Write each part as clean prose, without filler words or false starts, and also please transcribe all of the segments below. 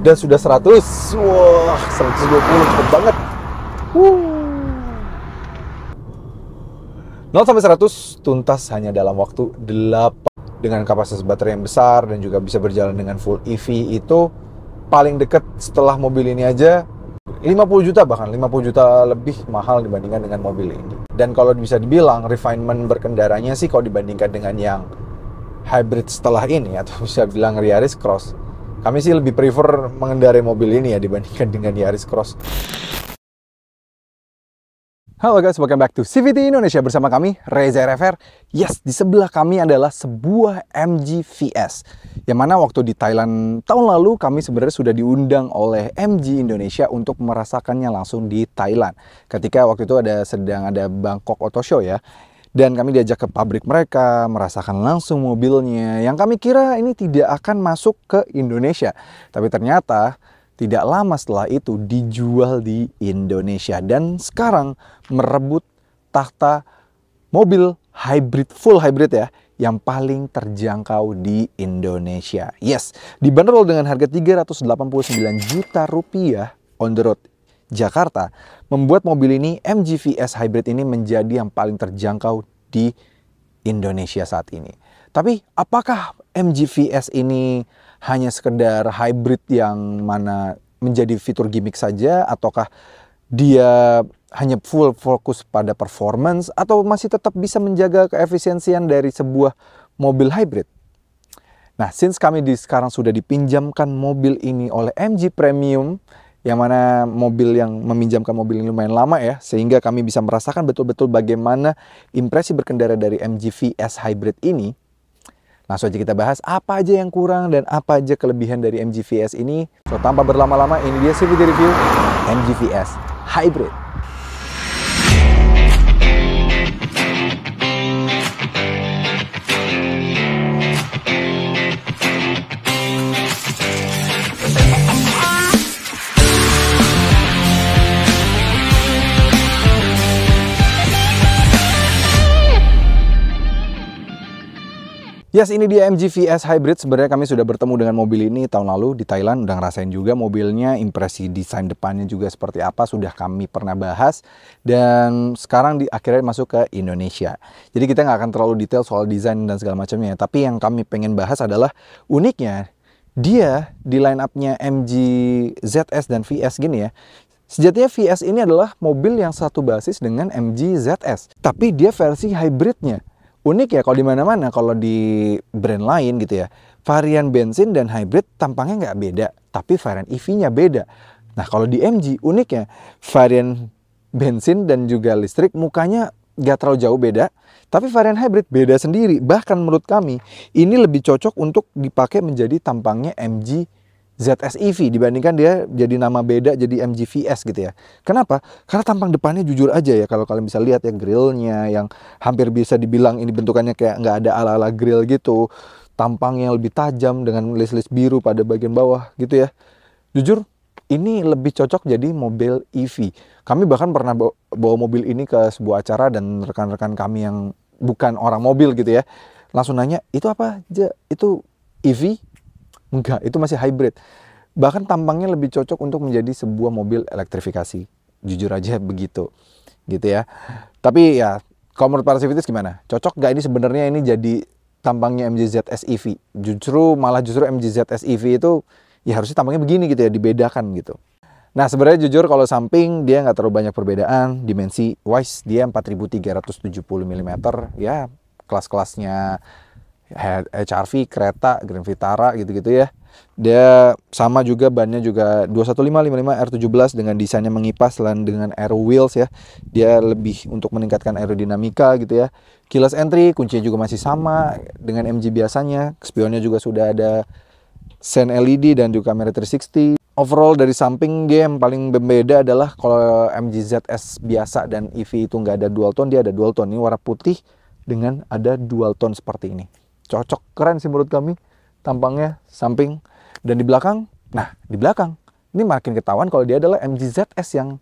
Dan sudah 100. Wah, 120 cepet banget. 0 sampai 100 tuntas hanya dalam waktu 8. Dengan kapasitas baterai yang besar dan juga bisa berjalan dengan full EV, itu paling dekat setelah mobil ini aja 50 juta, bahkan 50 juta lebih mahal dibandingkan dengan mobil ini. Dan kalau bisa dibilang refinement berkendaranya sih, kalau dibandingkan dengan yang hybrid setelah ini, atau bisa bilang Yaris Cross, kami sih lebih prefer mengendarai mobil ini ya dibandingkan dengan Yaris Cross. Halo guys, welcome back to CVT Indonesia bersama kami, Reza RFR. Yes, di sebelah kami adalah sebuah MG VS. Yang mana waktu di Thailand tahun lalu kami sebenarnya sudah diundang oleh MG Indonesia untuk merasakannya langsung di Thailand. Ketika waktu itu sedang ada Bangkok Auto Show ya. Dan kami diajak ke pabrik mereka, merasakan langsung mobilnya. Yang kami kira ini tidak akan masuk ke Indonesia. Tapi ternyata tidak lama setelah itu dijual di Indonesia. Dan sekarang merebut tahta mobil hybrid, full hybrid ya, yang paling terjangkau di Indonesia. Yes, dibanderol dengan harga 389 juta rupiah on the road Jakarta, membuat mobil ini, MG VS Hybrid ini, menjadi yang paling terjangkau di Indonesia saat ini. Tapi apakah MG VS ini hanya sekedar hybrid yang mana menjadi fitur gimmick saja, ataukah dia hanya full fokus pada performance, atau masih tetap bisa menjaga keefisiensian dari sebuah mobil hybrid? Nah, since kami sekarang sudah dipinjamkan mobil ini oleh MG Premium, yang mana mobil yang meminjamkan mobil ini lumayan lama ya, sehingga kami bisa merasakan betul-betul bagaimana impresi berkendara dari MG VS Hybrid ini. Langsung aja kita bahas apa aja yang kurang dan apa aja kelebihan dari MG VS ini. So, tanpa berlama-lama, ini dia CVT Review MG VS Hybrid. Yes, ini dia MG VS Hybrid. Sebenarnya kami sudah bertemu dengan mobil ini tahun lalu di Thailand. Udah ngerasain juga mobilnya, impresi desain depannya juga seperti apa, sudah kami pernah bahas. Dan sekarang akhirnya masuk ke Indonesia. Jadi kita nggak akan terlalu detail soal desain dan segala macamnya. Tapi yang kami pengen bahas adalah uniknya dia di line up-nya MG ZS dan VS gini ya. Sejatinya VS ini adalah mobil yang satu basis dengan MG ZS. Tapi dia versi hybridnya. Unik ya, kalau di mana-mana, kalau di brand lain gitu ya, varian bensin dan hybrid tampangnya nggak beda, tapi varian EV-nya beda. Nah, kalau di MG uniknya, varian bensin dan juga listrik mukanya nggak terlalu jauh beda, tapi varian hybrid beda sendiri. Bahkan menurut kami, ini lebih cocok untuk dipakai menjadi tampangnya MG ZS EV dibandingkan dia jadi nama beda jadi MG VS gitu ya. Kenapa? Karena tampang depannya jujur aja ya, kalau kalian bisa lihat ya, grillnya yang hampir bisa dibilang ini bentukannya kayak nggak ada ala-ala grill gitu. Tampangnya lebih tajam dengan list-list biru pada bagian bawah gitu ya. Jujur ini lebih cocok jadi mobil EV. Kami bahkan pernah bawa mobil ini ke sebuah acara dan rekan-rekan kami yang bukan orang mobil gitu ya, langsung nanya, itu apa aja? Itu EV? Enggak, itu masih hybrid. Bahkan tampangnya lebih cocok untuk menjadi sebuah mobil elektrifikasi. Jujur aja begitu. Gitu ya. Tapi ya, kalau menurut para civitis gimana? Cocok nggak ini sebenarnya ini jadi tampangnya MG ZS EV? Justru MG ZS EV itu ya harusnya tampangnya begini gitu ya, dibedakan gitu. Nah, sebenarnya jujur kalau samping dia nggak terlalu banyak perbedaan. Dimensi wise dia 4370 mm. Ya, kelas-kelasnya HR-V, kereta, Grand Vitara gitu-gitu ya. Dia sama juga, bannya juga 21555 R17 dengan desainnya mengipas dan dengan aero wheels ya. Dia lebih untuk meningkatkan aerodinamika gitu ya. Keyless entry, kuncinya juga masih sama dengan MG biasanya. Spionnya juga sudah ada sen LED dan juga kamera 360. Overall dari samping dia yang paling berbeda adalah kalau MG ZS biasa dan EV itu nggak ada dual tone, dia ada dual tone. Ini warna putih dengan ada dual tone seperti ini. Cocok, keren sih menurut kami tampangnya samping. Dan di belakang, nah di belakang ini makin ketahuan kalau dia adalah MG ZS yang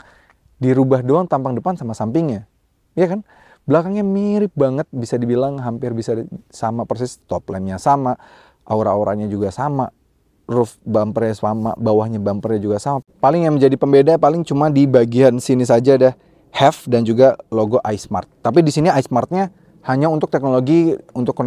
dirubah doang tampang depan sama sampingnya, ya kan? Belakangnya mirip banget, bisa dibilang hampir bisa sama persis. Top lampnya sama, aura-auranya juga sama, roof bumpernya sama, bawahnya bumpernya juga sama. Paling yang menjadi pembeda paling cuma di bagian sini saja ada HEV dan juga logo iSmart. Tapi di sini iSmartnya hanya untuk teknologi untuk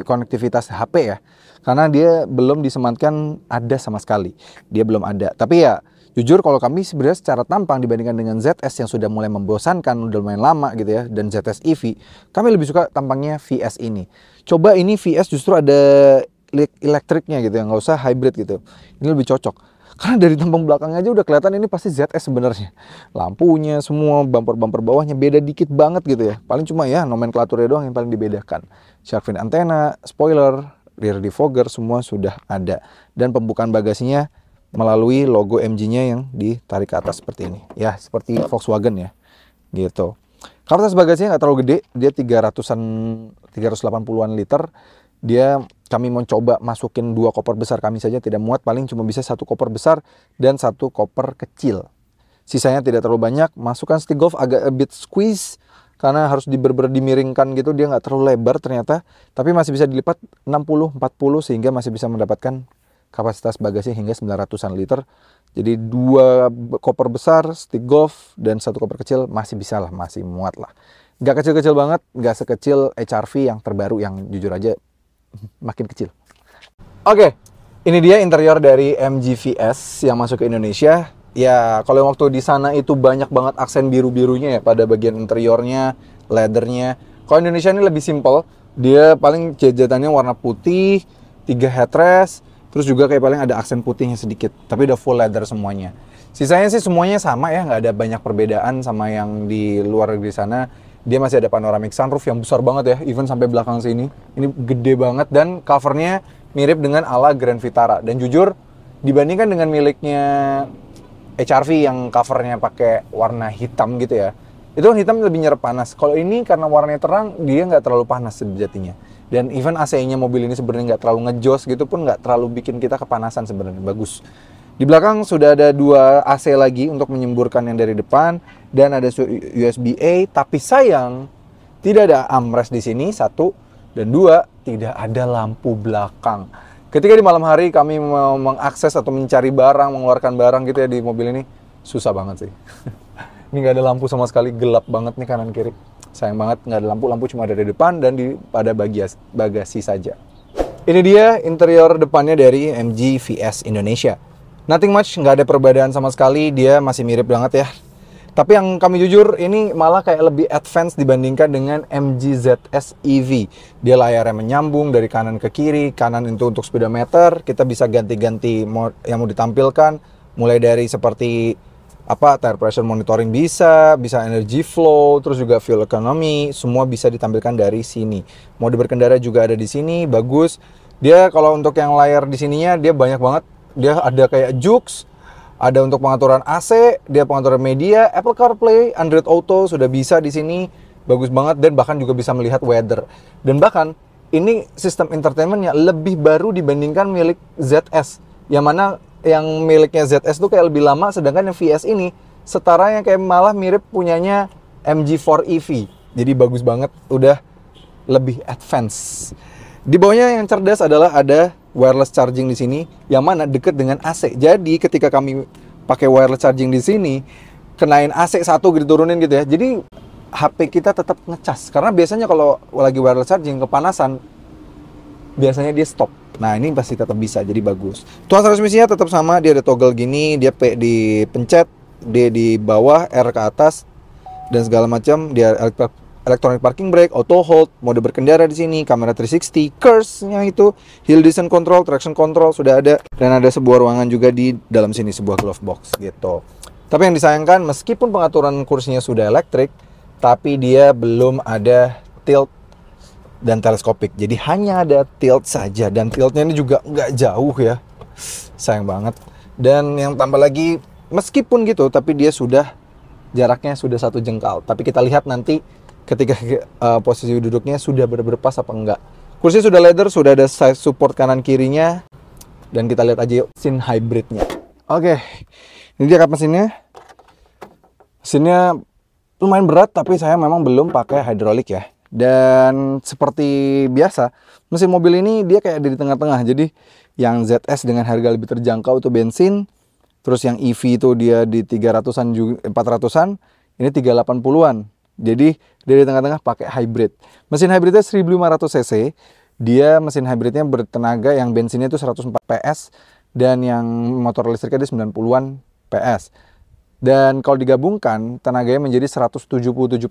konektivitas HP ya. Karena dia belum disematkan ada sama sekali. Dia belum ada. Tapi ya jujur kalau kami sebenarnya secara tampang dibandingkan dengan ZS yang sudah mulai membosankan, udah lumayan lama gitu ya, dan ZS EV, kami lebih suka tampangnya VS ini. Coba ini VS justru ada elektriknya gitu ya, nggak usah hybrid gitu. Ini lebih cocok. Karena dari tampang belakangnya aja udah kelihatan ini pasti ZS sebenarnya. Lampunya semua, bumper-bumper bawahnya beda dikit banget gitu ya. Paling cuma ya nomenklaturnya doang yang paling dibedakan. Shark fin antena, spoiler, rear defogger semua sudah ada. Dan pembukaan bagasinya melalui logo MG-nya yang ditarik ke atas seperti ini. Ya, seperti Volkswagen ya. Gitu. Kapasitas bagasinya nggak terlalu gede, dia 380-an liter. Kami mau coba masukin 2 koper besar, kami saja tidak muat, paling cuma bisa 1 koper besar dan 1 koper kecil. Sisanya tidak terlalu banyak. Masukkan stick golf agak a bit squeeze karena harus dimiringkan gitu, dia nggak terlalu lebar ternyata, tapi masih bisa dilipat 60-40 sehingga masih bisa mendapatkan kapasitas bagasi hingga 900-an liter. Jadi 2 koper besar, stick golf, dan 1 koper kecil masih bisa lah, masih muat lah. Nggak kecil-kecil banget, nggak sekecil HR-V yang terbaru yang jujur aja makin kecil. Oke, ini dia interior dari MG VS yang masuk ke Indonesia. Ya, kalau waktu di sana itu banyak banget aksen biru-birunya ya pada bagian interiornya, leathernya. Kalau Indonesia ini lebih simple, dia paling jajatannya warna putih, 3 headrest, terus juga kayak paling ada aksen putihnya sedikit, tapi udah full leather semuanya. Sisanya sih semuanya sama ya, nggak ada banyak perbedaan sama yang di luar negeri sana. Dia masih ada panoramic sunroof yang besar banget ya, even sampai belakang sini. Ini gede banget dan covernya mirip dengan ala Grand Vitara. Dan jujur, dibandingkan dengan miliknya HR-V yang covernya pakai warna hitam gitu ya, itu kan hitam lebih nyerap panas. Kalau ini karena warnanya terang, dia nggak terlalu panas sejatinya. Dan even AC-nya mobil ini sebenarnya nggak terlalu ngejos gitu pun nggak terlalu bikin kita kepanasan sebenarnya, bagus. Di belakang sudah ada 2 AC lagi untuk menyemburkan yang dari depan dan ada USB-A, tapi sayang tidak ada armrest di sini 1 dan 2 tidak ada lampu belakang. Ketika di malam hari kami mau mengakses atau mencari barang, mengeluarkan barang gitu ya di mobil ini susah banget sih. Ini nggak ada lampu sama sekali, gelap banget nih kanan kiri. Sayang banget nggak ada lampu cuma ada di depan dan pada bagasi saja. Ini dia interior depannya dari MG VS Indonesia. Nothing much, nggak ada perbedaan sama sekali, dia masih mirip banget ya. Tapi yang kami jujur, ini malah kayak lebih advance dibandingkan dengan MG ZS EV. Dia layarnya menyambung dari kanan ke kiri, kanan itu untuk speedometer, kita bisa ganti-ganti yang mau ditampilkan, mulai dari seperti tire pressure monitoring bisa energy flow, terus juga fuel economy, semua bisa ditampilkan dari sini. Mode berkendara juga ada di sini, bagus. Dia kalau untuk yang layar di sininya dia banyak banget. Dia ada kayak Jux, ada untuk pengaturan AC, dia pengaturan media, Apple CarPlay, Android Auto sudah bisa di sini, bagus banget dan bahkan juga bisa melihat weather. Dan bahkan ini sistem entertainmentnya lebih baru dibandingkan milik ZS, yang mana yang miliknya ZS itu kayak lebih lama, sedangkan yang VS ini setaranya kayak malah mirip punyanya MG4 EV. Jadi bagus banget, udah lebih advance. Di bawahnya yang cerdas adalah ada wireless charging di sini, yang mana dekat dengan AC. Jadi ketika kami pakai wireless charging di sini, kenain AC 1 gitu, turunin gitu ya. Jadi HP kita tetap ngecas. Karena biasanya kalau lagi wireless charging kepanasan, biasanya dia stop. Nah ini pasti tetap bisa, jadi bagus. Tuas transmisinya tetap sama, dia ada toggle gini, dia dipencet, dia di bawah, R ke atas, dan segala macam. Dia electronic parking brake, auto hold, mode berkendara di sini, kamera 360, curse-nya itu, hill descent control, traction control sudah ada, dan ada sebuah ruangan juga di dalam sini, sebuah glove box gitu. Tapi yang disayangkan, meskipun pengaturan kursinya sudah elektrik, tapi dia belum ada tilt dan teleskopik. Jadi hanya ada tilt saja, dan tiltnya ini juga nggak jauh ya, sayang banget. Dan yang tambah lagi, meskipun gitu, tapi dia sudah jaraknya sudah 1 jengkal. Tapi kita lihat nanti ketika posisi duduknya sudah benar-benar pas apa enggak. Kursi sudah leather, sudah ada side support kanan kirinya, dan kita lihat aja yuk mesin hybridnya. Oke, ini dia kap mesinnya. Mesinnya lumayan berat, tapi saya memang belum pakai hidrolik ya. Dan seperti biasa, mesin mobil ini dia kayak ada di tengah-tengah. Jadi yang ZS dengan harga lebih terjangkau itu bensin, terus yang EV itu dia di 300-an juga 400-an, ini 380-an. Jadi dia di tengah-tengah pakai hybrid. Mesin hybridnya 1500 cc. Dia mesin hybridnya bertenaga yang bensinnya itu 104 PS dan yang motor listriknya di 90-an PS. Dan kalau digabungkan, tenaganya menjadi 177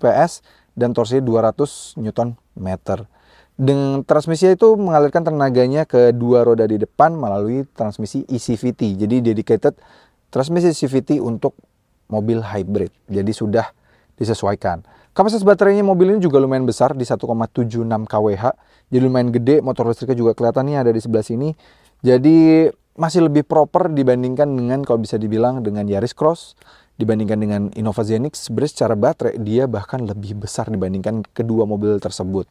PS dan torsinya 200 Nm. Dengan transmisinya itu mengalirkan tenaganya ke dua roda di depan melalui transmisi eCVT. Jadi dedicated transmisi CVT untuk mobil hybrid. Jadi sudah disesuaikan. Kapasitas baterainya mobil ini juga lumayan besar di 1,76 kWh. Jadi lumayan gede, motor listriknya juga kelihatan nih ada di sebelah sini. Jadi masih lebih proper dibandingkan dengan kalau bisa dibilang dengan Yaris Cross, dibandingkan dengan Innova Zenix. Sebenarnya secara baterai dia bahkan lebih besar dibandingkan kedua mobil tersebut.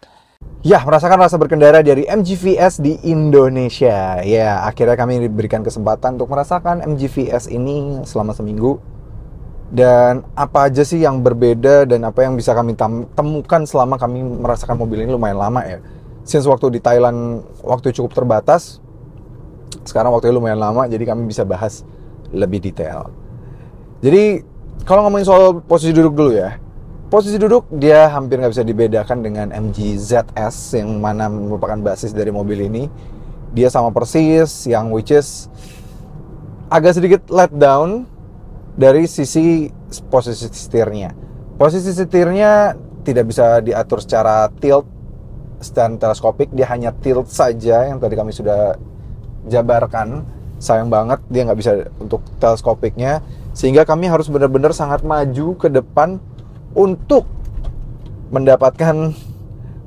Ya, merasakan rasa berkendara dari MG VS di Indonesia. Ya, akhirnya kami diberikan kesempatan untuk merasakan MG VS ini selama seminggu. Dan apa aja sih yang berbeda dan apa yang bisa kami temukan selama kami merasakan mobil ini lumayan lama ya. Since waktu di Thailand waktu cukup terbatas, sekarang waktunya lumayan lama, jadi kami bisa bahas lebih detail. Jadi kalau ngomongin soal posisi duduk dulu ya. Posisi duduk dia hampir nggak bisa dibedakan dengan MG ZS yang mana merupakan basis dari mobil ini. Dia sama persis, yang which is agak sedikit let down dari sisi posisi setirnya. Posisi setirnya tidak bisa diatur secara tilt dan teleskopik, dia hanya tilt saja yang tadi kami sudah jabarkan. Sayang banget dia nggak bisa untuk teleskopiknya, sehingga kami harus benar-benar sangat maju ke depan untuk mendapatkan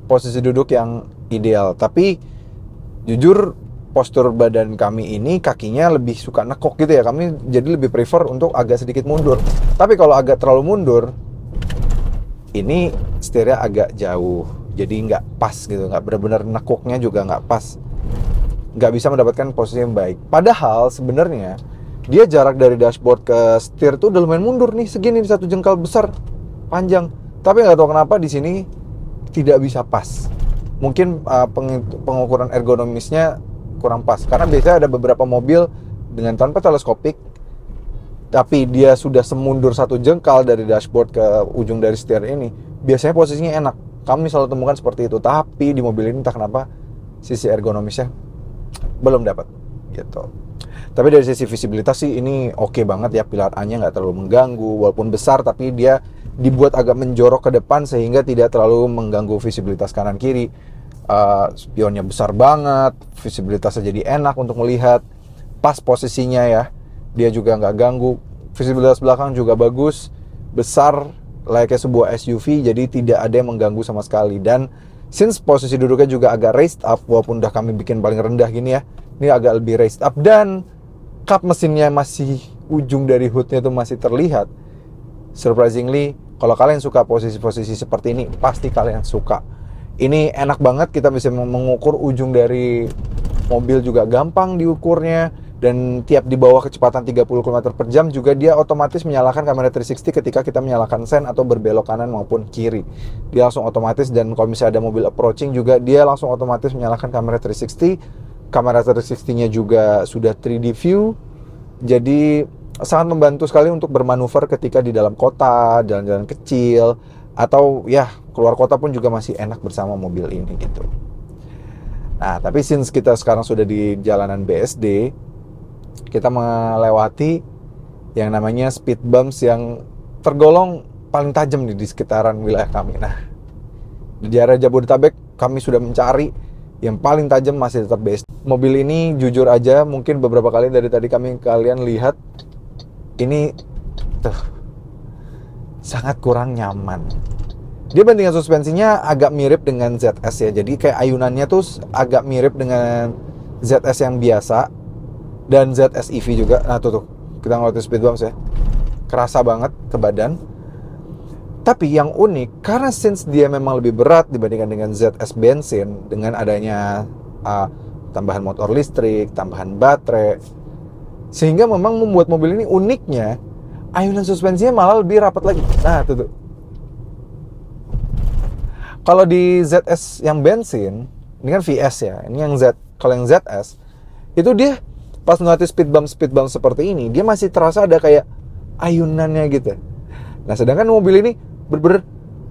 posisi duduk yang ideal. Tapi jujur postur badan kami ini kakinya lebih suka nekok gitu ya. Kami jadi lebih prefer untuk agak sedikit mundur. Tapi kalau agak terlalu mundur, ini setirnya agak jauh. Jadi nggak pas gitu, nggak benar-benar nekoknya juga nggak pas. Nggak bisa mendapatkan posisi yang baik. Padahal sebenarnya dia jarak dari dashboard ke setir tuh udah lumayan mundur nih, segini, satu jengkal besar panjang. Tapi nggak tahu kenapa di sini tidak bisa pas. Mungkin pengukuran ergonomisnya kurang pas. Karena biasanya ada beberapa mobil dengan tanpa teleskopik, tapi dia sudah semundur satu jengkal dari dashboard ke ujung dari setir ini. Biasanya posisinya enak. Kami selalu temukan seperti itu. Tapi di mobil ini entah kenapa sisi ergonomisnya belum dapat gitu. Tapi dari sisi visibilitas sih ini oke banget ya. Pilar A-nya nggak terlalu mengganggu, walaupun besar tapi dia dibuat agak menjorok ke depan sehingga tidak terlalu mengganggu visibilitas kanan kiri. Spionnya besar banget, visibilitasnya jadi enak untuk melihat. Pas posisinya ya, dia juga nggak ganggu. Visibilitas belakang juga bagus, besar, layaknya sebuah SUV, jadi tidak ada yang mengganggu sama sekali. Dan since posisi duduknya juga agak raised up, walaupun udah kami bikin paling rendah gini ya, ini agak lebih raised up. Dan kap mesinnya masih, ujung dari hoodnya tuh masih terlihat. Surprisingly, kalau kalian suka posisi-posisi seperti ini, pasti kalian suka. Ini enak banget, kita bisa mengukur ujung dari mobil juga gampang diukurnya. Dan tiap di bawah kecepatan 30 km per jam juga dia otomatis menyalakan kamera 360 ketika kita menyalakan sen atau berbelok kanan maupun kiri. Dia langsung otomatis, dan kalau misalnya ada mobil approaching juga dia langsung otomatis menyalakan kamera 360. Kamera 360-nya juga sudah 3D view. Jadi sangat membantu sekali untuk bermanuver ketika di dalam kota, jalan-jalan kecil, atau ya keluar kota pun juga masih enak bersama mobil ini gitu. Nah, tapi since kita sekarang sudah di jalanan BSD, kita melewati yang namanya speed bumps yang tergolong paling tajam di sekitaran wilayah kami. Nah, di daerah Jabodetabek kami sudah mencari yang paling tajam masih tetap BSD. Mobil ini jujur aja mungkin beberapa kali dari tadi kalian lihat ini sangat kurang nyaman. Dia bandingan suspensinya agak mirip dengan ZS ya. Jadi kayak ayunannya tuh agak mirip dengan ZS yang biasa dan ZS EV juga. Nah tuh kita ngeliatin speed bumps ya, kerasa banget ke badan. Tapi yang unik, karena since dia memang lebih berat dibandingkan dengan ZS bensin, dengan adanya tambahan motor listrik, tambahan baterai, sehingga memang membuat mobil ini uniknya ayunan suspensinya malah lebih rapat lagi. Nah tuh. Kalau di ZS yang bensin, ini kan VS ya, ini yang kalau yang ZS, itu dia pas ngelatih speed bump seperti ini, dia masih terasa ada kayak ayunannya gitu. Nah, sedangkan mobil ini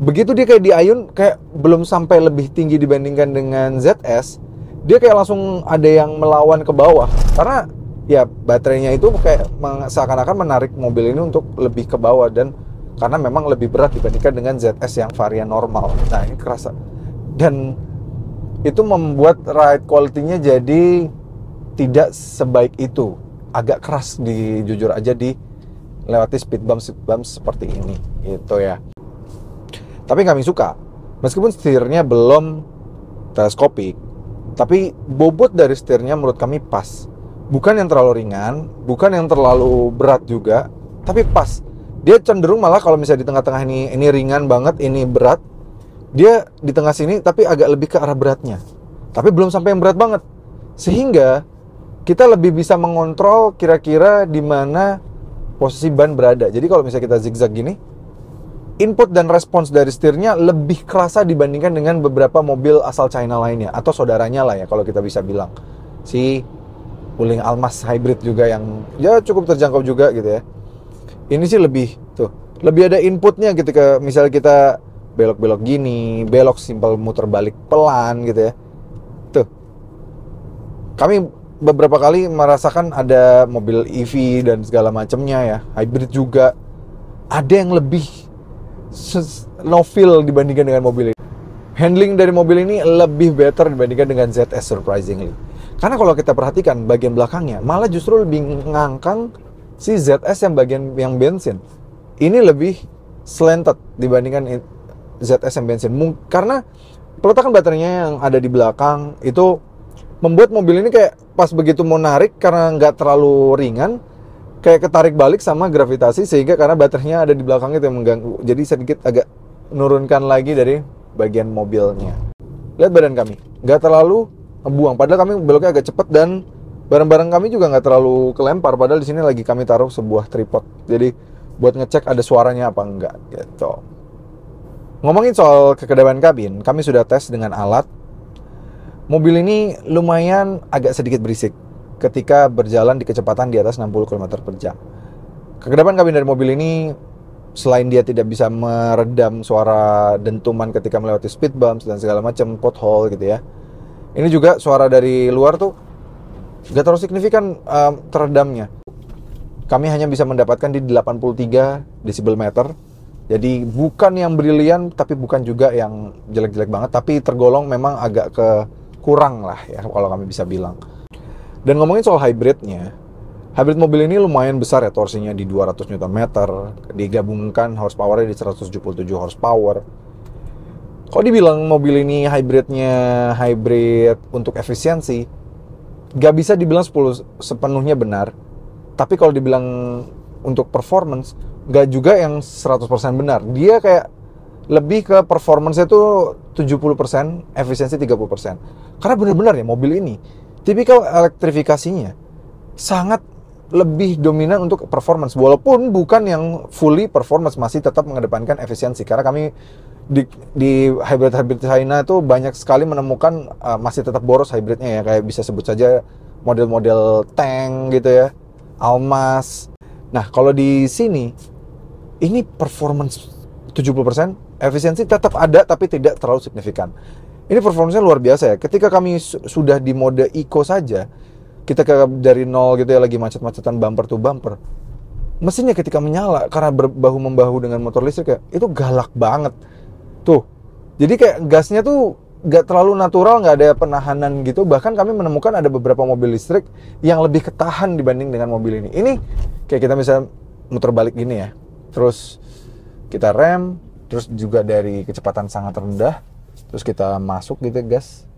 begitu dia kayak diayun, kayak belum sampai lebih tinggi dibandingkan dengan ZS, dia kayak langsung ada yang melawan ke bawah. Karena ya baterainya itu kayak seakan-akan menarik mobil ini untuk lebih ke bawah, dan karena memang lebih berat dibandingkan dengan ZS yang varian normal. Nah, ini kerasa. Dan itu membuat ride quality-nya jadi tidak sebaik itu. Agak keras jujur aja di lewati speed bump seperti ini gitu ya. Tapi kami suka, meskipun setirnya belum teleskopik, tapi bobot dari setirnya menurut kami pas. Bukan yang terlalu ringan, bukan yang terlalu berat juga, tapi pas. Dia cenderung malah kalau misalnya di tengah-tengah ini ringan banget, ini berat, dia di tengah sini tapi agak lebih ke arah beratnya. Tapi belum sampai yang berat banget. Sehingga kita lebih bisa mengontrol kira-kira di mana posisi ban berada. Jadi kalau misalnya kita zigzag gini, input dan respons dari setirnya lebih kerasa dibandingkan dengan beberapa mobil asal China lainnya, atau saudaranya lah ya kalau kita bisa bilang. Si Wuling Almas Hybrid juga yang ya cukup terjangkau juga gitu ya. Ini sih lebih ada inputnya ketika misalnya kita belok-belok gini, belok simpel muter balik pelan gitu ya. Tuh. Kami beberapa kali merasakan ada mobil EV dan segala macamnya ya, hybrid juga. Ada yang lebih no feel dibandingkan dengan mobil ini. Handling dari mobil ini lebih better dibandingkan dengan ZS surprisingly. Karena kalau kita perhatikan bagian belakangnya malah justru lebih ngangkang si ZS yang bensin. Ini lebih slanted dibandingkan ZS yang bensin. Karena peletakan baterainya yang ada di belakang itu membuat mobil ini kayak pas begitu mau narik, karena nggak terlalu ringan, kayak ketarik balik sama gravitasi, sehingga karena baterainya ada di belakang itu yang mengganggu. Jadi sedikit agak menurunkan lagi dari bagian mobilnya. Lihat badan kami, nggak terlalu ngebuang. Padahal kami beloknya agak cepat dan barang-barang kami juga nggak terlalu kelempar. Padahal di sini lagi kami taruh sebuah tripod. Jadi buat ngecek ada suaranya apa enggak gitu. Ngomongin soal kekedaman kabin, kami sudah tes dengan alat. Mobil ini lumayan agak sedikit berisik ketika berjalan di kecepatan di atas 60 km per jam. Kekedaman kabin dari mobil ini, selain dia tidak bisa meredam suara dentuman ketika melewati speed bumps dan segala macam pothole gitu ya, ini juga suara dari luar tuh gak terlalu signifikan teredamnya. Kami hanya bisa mendapatkan di 83 decibel-meter. Jadi bukan yang brilian, tapi bukan juga yang jelek-jelek banget, tapi tergolong memang agak kurang lah ya kalau kami bisa bilang. Dan ngomongin soal hybridnya, hybrid mobil ini lumayan besar ya, torsinya di 200 Nm, digabungkan horsepower-nya di 177 horsepower. Kalau dibilang mobil ini hybrid untuk efisiensi, gak bisa dibilang sepenuhnya benar. Tapi kalau dibilang untuk performance, gak juga yang 100% benar. Dia kayak lebih ke performance-nya itu 70%, efisiensi 30%. Karena benar-benar ya mobil ini, tipikal elektrifikasinya sangat lebih dominan untuk performance. Walaupun bukan yang fully performance, masih tetap mengedepankan efisiensi. Karena kami di hybrid China itu banyak sekali menemukan masih tetap boros hybridnya ya. Kayak bisa sebut saja model-model tank gitu ya, Almas. Nah kalau di sini, ini performance 70%, efisiensi tetap ada tapi tidak terlalu signifikan. Ini performanya luar biasa ya. Ketika kami sudah di mode eco saja, kita dari nol gitu ya, lagi macet-macetan bumper to bumper, mesinnya ketika menyala karena berbahu-membahu dengan motor listrik ya, itu galak banget. Tuh, jadi kayak gasnya tuh gak terlalu natural, gak ada penahanan gitu. Bahkan kami menemukan ada beberapa mobil listrik yang lebih ketahan dibanding dengan mobil ini. Ini kayak kita misalnya muter balik gini ya, terus kita rem, terus juga dari kecepatan sangat rendah, terus kita masuk gitu gas,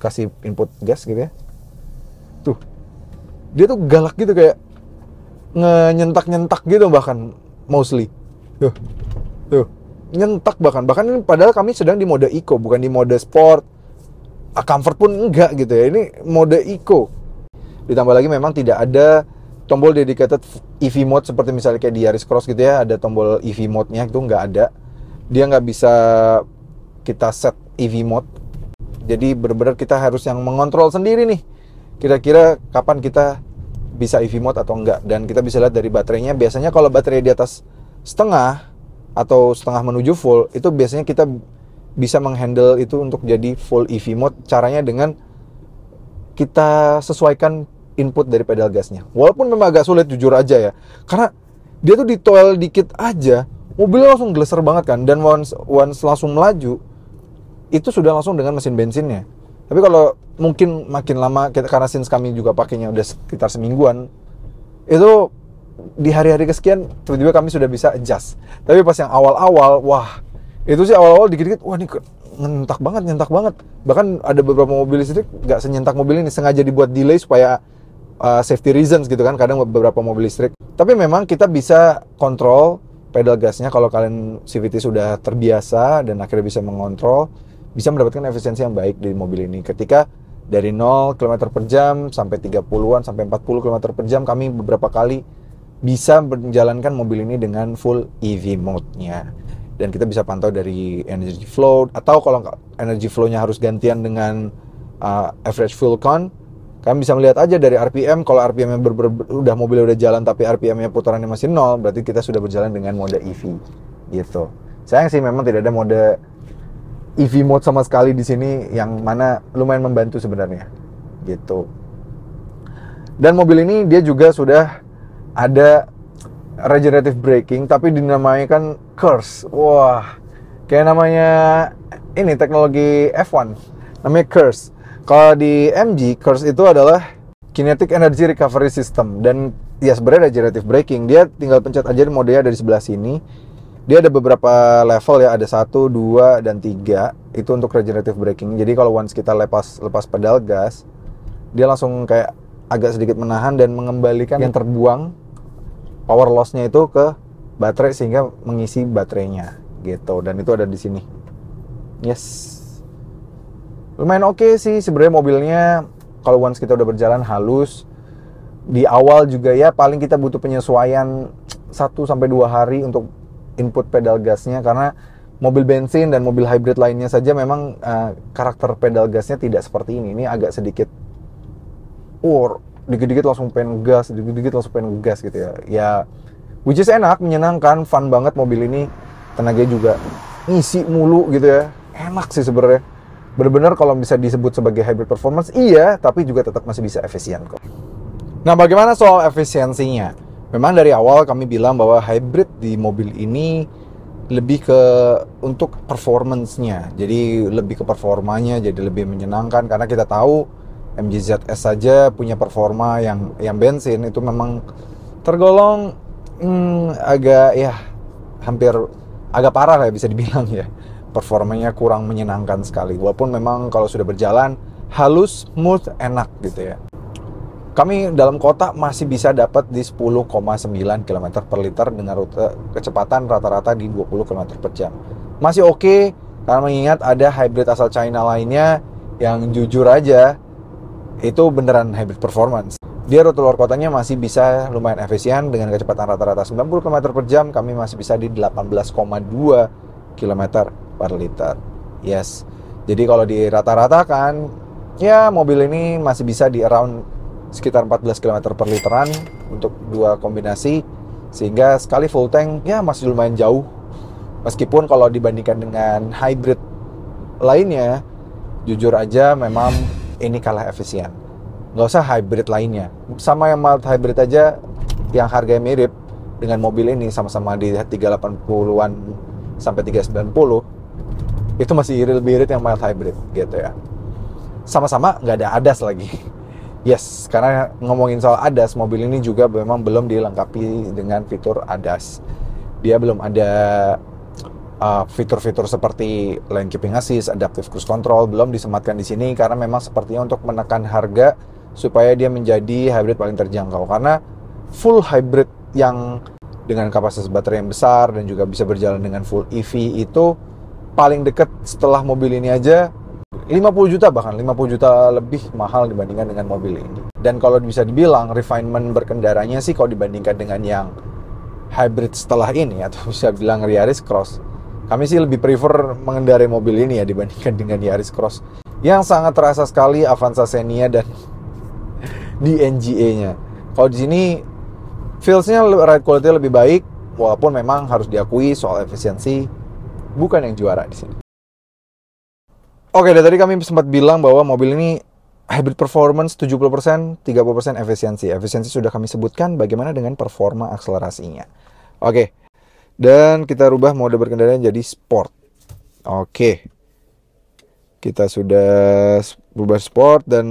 kasih input gas gitu ya. Tuh, dia tuh galak gitu, kayak nyentak-nyentak gitu bahkan mostly. Tuh, nyentak bahkan ini padahal kami sedang di mode eco, bukan di mode sport. Comfort pun enggak gitu ya. Ini mode eco. Ditambah lagi memang tidak ada tombol dedicated EV mode seperti misalnya kayak di Yaris Cross gitu ya, ada tombol EV mode-nya, itu nggak ada. Dia nggak bisa kita set EV mode. Jadi benar-benar kita harus yang mengontrol sendiri nih, kira-kira kapan kita bisa EV mode atau enggak. Dan kita bisa lihat dari baterainya, biasanya kalau baterai di atas setengah atau setengah menuju full, itu biasanya kita bisa menghandle itu untuk jadi full EV mode. Caranya dengan kita sesuaikan input dari pedal gasnya. Walaupun memang agak sulit jujur aja ya, karena dia tuh ditoel dikit aja, mobilnya langsung geleser banget kan. Dan once langsung melaju, itu sudah langsung dengan mesin bensinnya. Tapi kalau mungkin makin lama, karena since kami juga pakainya udah sekitar semingguan, itu di hari-hari kesekian tiba-tiba kami sudah bisa adjust. Tapi pas yang awal-awal, wah, itu sih awal-awal dikit-dikit, wah ini nyentak banget. Bahkan ada beberapa mobil listrik nggak senyentak mobil ini, sengaja dibuat delay supaya safety reasons gitu kan, kadang beberapa mobil listrik. Tapi memang kita bisa kontrol pedal gasnya kalau kalian CVT sudah terbiasa dan akhirnya bisa mengontrol, bisa mendapatkan efisiensi yang baik di mobil ini. Ketika dari 0 km per jam sampai 30-an sampai 40 km per jam, kami beberapa kali bisa menjalankan mobil ini dengan full EV mode-nya. Dan kita bisa pantau dari energy flow, atau kalau energy flow-nya harus gantian dengan average fuel count, kami bisa melihat aja dari RPM. Kalau RPM-nya udah mobilnya udah jalan tapi RPM-nya putarannya masih 0, berarti kita sudah berjalan dengan mode EV gitu. Sayang sih memang tidak ada mode EV mode sama sekali di sini, yang mana lumayan membantu sebenarnya gitu. Dan mobil ini dia juga sudah ada regenerative braking, tapi dinamakan KERS. Wah, kayak namanya ini teknologi F1, namanya KERS. Kalau di MG, KERS itu adalah Kinetic Energy Recovery System. Dan ya sebenarnya regenerative braking, dia tinggal pencet aja modenya dari sebelah sini. Dia ada beberapa level ya, ada 1, 2, dan 3. Itu untuk regenerative braking. Jadi kalau once kita lepas pedal gas, dia langsung kayak agak sedikit menahan dan mengembalikan yang terbuang power loss-nya itu ke baterai sehingga mengisi baterainya gitu. Dan itu ada di sini. Yes. Lumayan oke sih sebenarnya mobilnya. Kalau once kita udah berjalan halus. Di awal juga ya paling kita butuh penyesuaian 1-2 hari untuk input pedal gasnya, karena mobil bensin dan mobil hybrid lainnya saja memang karakter pedal gasnya tidak seperti ini. Ini agak sedikit dikit-dikit langsung pengen gas, dikit-dikit langsung pengen gas gitu ya. Ya, which is enak, menyenangkan, fun banget mobil ini. Tenaganya juga ngisi mulu gitu ya. Enak sih sebenarnya. Bener-bener kalau bisa disebut sebagai hybrid performance, iya, tapi juga tetap masih bisa efisien kok. Nah, bagaimana soal efisiensinya? Memang dari awal kami bilang bahwa hybrid di mobil ini lebih ke untuk performance-nya. Jadi lebih ke performanya, jadi lebih menyenangkan. Karena kita tahu MG ZS saja punya performa yang bensin itu memang tergolong agak ya hampir agak parah lah ya, bisa dibilang ya. Performanya kurang menyenangkan sekali. Walaupun memang kalau sudah berjalan halus, smooth, enak gitu ya. Kami dalam kota masih bisa dapat di 10,9 km per liter dengan rute kecepatan rata-rata di 20 km per jam. Masih oke, karena mengingat ada hybrid asal China lainnya yang jujur aja itu beneran hybrid performance. Dia rute luar kotanya masih bisa lumayan efisien dengan kecepatan rata-rata 90 km per jam. Kami masih bisa di 18,2 km per liter. Yes. Jadi kalau di rata-ratakan, ya mobil ini masih bisa di around sekitar 14 km per literan untuk dua kombinasi, sehingga sekali full tank ya masih lumayan jauh. Meskipun kalau dibandingkan dengan hybrid lainnya, jujur aja memang ini kalah efisien. Nggak usah hybrid lainnya, sama yang mild hybrid aja yang harganya mirip dengan mobil ini, sama-sama di 380-an sampai 390, itu masih lebih irit yang mild hybrid gitu ya. Sama-sama nggak ada ADAS lagi. Yes, karena ngomongin soal ADAS, mobil ini juga memang belum dilengkapi dengan fitur ADAS. Dia belum ada fitur-fitur seperti lane keeping assist, adaptive cruise control, belum disematkan di sini karena memang sepertinya untuk menekan harga supaya dia menjadi hybrid paling terjangkau. Karena full hybrid yang dengan kapasitas baterai yang besar dan juga bisa berjalan dengan full EV itu paling dekat setelah mobil ini aja 50 juta, bahkan 50 juta lebih mahal dibandingkan dengan mobil ini. Dan kalau bisa dibilang refinement berkendaranya sih kalau dibandingkan dengan yang hybrid setelah ini, atau bisa bilang Yaris Cross, Kami sih lebih prefer mengendarai mobil ini ya dibandingkan dengan Yaris Cross yang sangat terasa sekali Avanza Xenia dan di NGA-nya. Kalau di sini feels-nya ride quality lebih baik, walaupun memang harus diakui soal efisiensi bukan yang juara di sini. Oke, dari tadi kami sempat bilang bahwa mobil ini hybrid performance 70%, 30% efisiensi. Efisiensi sudah kami sebutkan, bagaimana dengan performa akselerasinya. Oke, dan kita rubah mode berkendara jadi sport. Oke, kita sudah rubah sport dan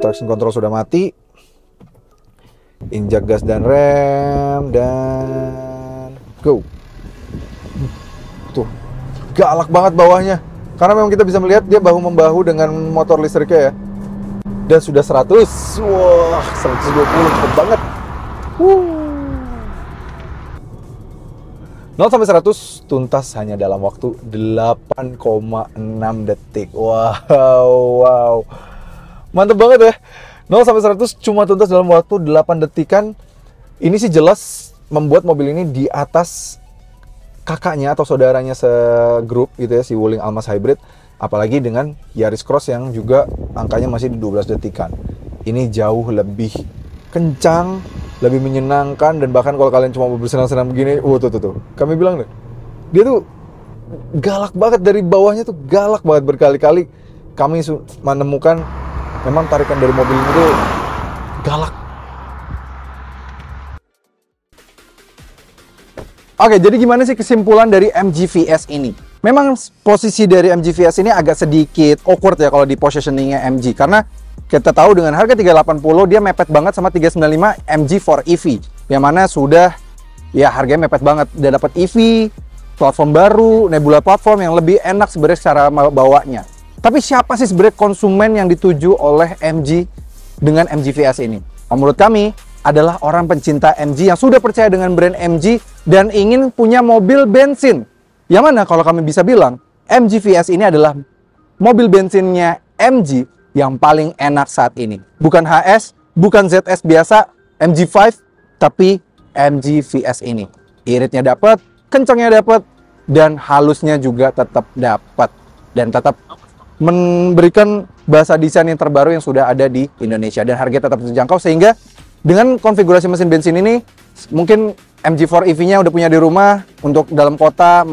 traction control sudah mati. Injak gas dan rem, dan go. Tuh, galak banget bawahnya. Karena memang kita bisa melihat dia bahu-membahu dengan motor listriknya ya. Dan sudah 100. Wah, 120 cepet banget. 0 sampai 100 tuntas hanya dalam waktu 8,6 detik. Wow. Mantep banget ya. 0 sampai 100 cuma tuntas dalam waktu 8 detikan. Ini sih jelas membuat mobil ini di atas kakaknya atau saudaranya segrup gitu ya, si Wuling Almaz Hybrid, apalagi dengan Yaris Cross yang juga angkanya masih di 12 detikan. Ini jauh lebih kencang, lebih menyenangkan, dan bahkan kalau kalian cuma bersenang-senang begini, tuh. Kami bilang deh, dia tuh galak banget dari bawahnya, tuh galak banget. Berkali-kali kami menemukan memang tarikan dari mobil ini tuh galak. Oke, jadi gimana sih kesimpulan dari MG VS ini? Memang posisi dari MG VS ini agak sedikit awkward ya kalau di positioningnya MG. Karena kita tahu dengan harga 380 dia mepet banget sama 395 MG4 EV. Yang mana sudah, ya harganya mepet banget. Udah dapat EV, platform baru, Nebula platform yang lebih enak sebenarnya secara bawanya. Tapi siapa sih sebenarnya konsumen yang dituju oleh MG dengan MG VS ini? Menurut kami, adalah orang pencinta MG yang sudah percaya dengan brand MG dan ingin punya mobil bensin. Yang mana kalau kami bisa bilang, MG VS ini adalah mobil bensinnya MG yang paling enak saat ini. Bukan HS, bukan ZS biasa, MG5, tapi MG VS ini. Iritnya dapat, kencangnya dapat, dan halusnya juga tetap dapat. Dan tetap memberikan bahasa desain yang terbaru yang sudah ada di Indonesia. Dan harga tetap terjangkau sehingga dengan konfigurasi mesin bensin ini, mungkin MG4 EV-nya udah punya di rumah untuk dalam kota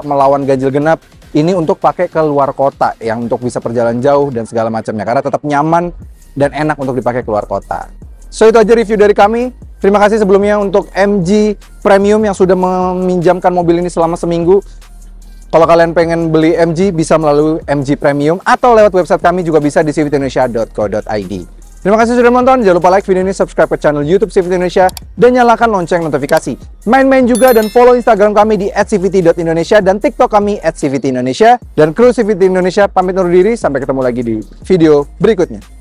melawan ganjil genap. Ini untuk pakai ke luar kota yang untuk bisa perjalanan jauh dan segala macamnya karena tetap nyaman dan enak untuk dipakai keluar kota. So itu aja review dari kami. Terima kasih sebelumnya untuk MG Premium yang sudah meminjamkan mobil ini selama seminggu. Kalau kalian pengen beli MG bisa melalui MG Premium atau lewat website kami juga bisa di cvtindonesia.co.id. Terima kasih sudah menonton, jangan lupa like video ini, subscribe ke channel YouTube CVT Indonesia, dan nyalakan lonceng notifikasi. Main-main juga dan follow Instagram kami di @cvt.indonesia dan TikTok kami @cvtindonesia. Dan kru CVT Indonesia pamit undur diri, sampai ketemu lagi di video berikutnya.